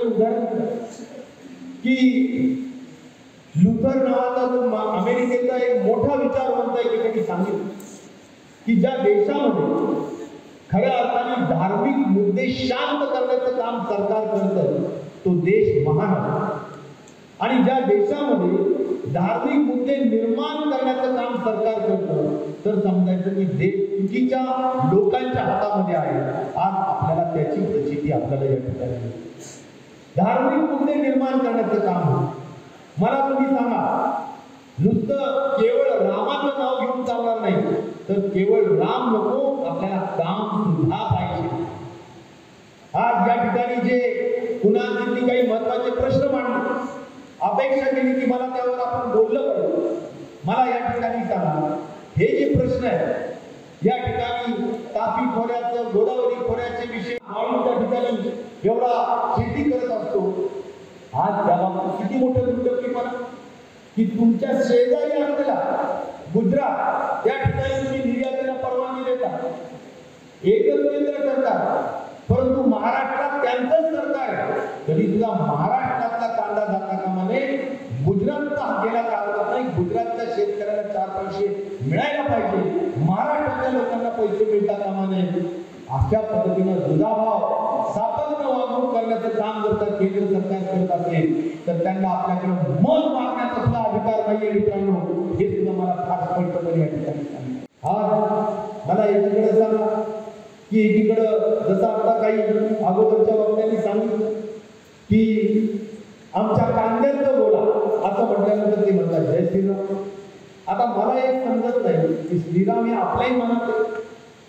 उदाहरण दिलं की लुथर नावाचा जो अमेरिकेचा एक मोठा विचारवंत आहे की त्यांनी सांगितलं की ज्या देशामध्ये खऱ्या अर्थाने धार्मिक मुद्दे शांत करण्याचं काम सरकार करतं तो देश महान आहे, आणि ज्या देशामध्ये धार्मिक मुद्दे निर्माण करण्याचं काम सरकार करतं तर समजायचं की देश चुकीच्या लोकांच्या हातामध्ये आहे। आज आपल्याला त्याची प्रचिती आपल्याला या ठिकाणी धार्मिक मुद्दे निर्माण करण्याचं काम। मला तुम्ही सांगा, नुसतं केवळ रामाचं नाव घेऊन चालणार नाही, तर केवळ राम नको, आपल्याला काम सुद्धा पाहिजे। आज या ठिकाणी जे कुणाची काही महत्वाचे प्रश्न मांडले, अपेक्षा केली की मला त्यावर आपण बोललं पाहिजे। मला या ठिकाणी सांगा, हे जे प्रश्न आहेत या ठिकाणी तापी खोऱ्याचं, गोदावरी खोऱ्याचे विषय मांडून त्या ठिकाणी एवढा शेती करत असतो, आज त्याला किती मोठं दुर्दैवीपणा की तुमच्या शेजारी असलेला गुजरात त्या ठिकाणी तुम्ही निर्यातीला परवानगी देता, एकच केंद्र सरकार, परंतु महाराष्ट्रात त्यांचंच सरकार आहे, तरी सुद्धा महाराष्ट्रातला कांदा जाता कामा नये, गुजरातचा गेला काढला नाही। गुजरातच्या शेतकऱ्याला 4 पैसे मिळायला पाहिजे, महाराष्ट्राच्या लोकांना पैसे मिळता कामा नये। अशा पद्धतीनं दुधाभाव सापन्न वागणूक करण्याचं काम जर का केंद्र सरकार करत असेल तर त्यांना आपल्याकडे मत मागण्याचा सुद्धा अधिकार नाहीये मित्रांनो, हे सुद्धा मला फार स्पष्टपणे या ठिकाणी सांगितलं। आज मला एकीकडे सांगा की एकीकडं जसं आता काही अगोदरच्या वक्त्यांनी सांगितलं की आमच्या कांद्याचं बोला असं म्हटल्यानंतर ते म्हणतात जय श्रीराम। आता मला एक समजत नाही की श्रीराम हे आपल्याही मनात आहे,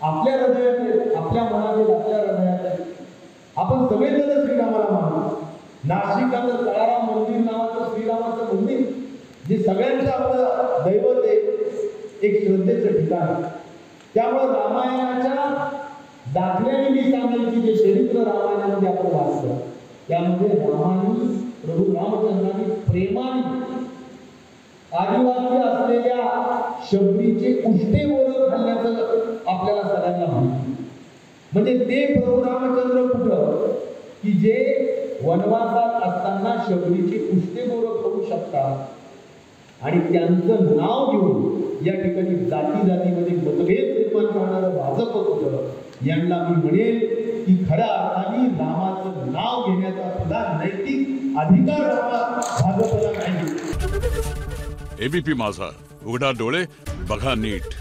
आपल्या हृदयात आहे, आपल्या मनात आहे, आपल्या हृदयात आहे। आपण सगळेजण श्रीरामाला मानतो। नाशिकाचं काळाराम मंदिर नावाचं श्रीरामाचं मंदिर जे सगळ्यांचं आपलं दैवत आहे, एक श्रद्धेचं ठिकाण। त्यामुळे रामायणाच्या दाखल्याने मी सांगेल की जे चरित्र रामायणामध्ये आपण वाचलं त्यामध्ये रामाने, प्रभू रामचंद्रांनी प्रेमाने आदिवासी असलेल्या शबरीचे उष्टे बोरं खाल्ल्याचं आपल्याला सगळ्यांना माहिती। म्हणजे ते प्रभू रामचंद्र कुठं की जे वनवासात असताना शबरीचे उष्टे बोरं खाऊ शकतात आणि त्यांचं नाव घेऊन या ठिकाणी जाती जातीमध्ये मतभेद निर्माण करणारं भाजप कुठं, यांना मी म्हणेल की खऱ्या अर्थाने रामाचं नाव घेण्याचा सुद्धा नैतिक अधिकार भाजपला नाही। एबीपी माझा, उघडा डोळे बघा नीट।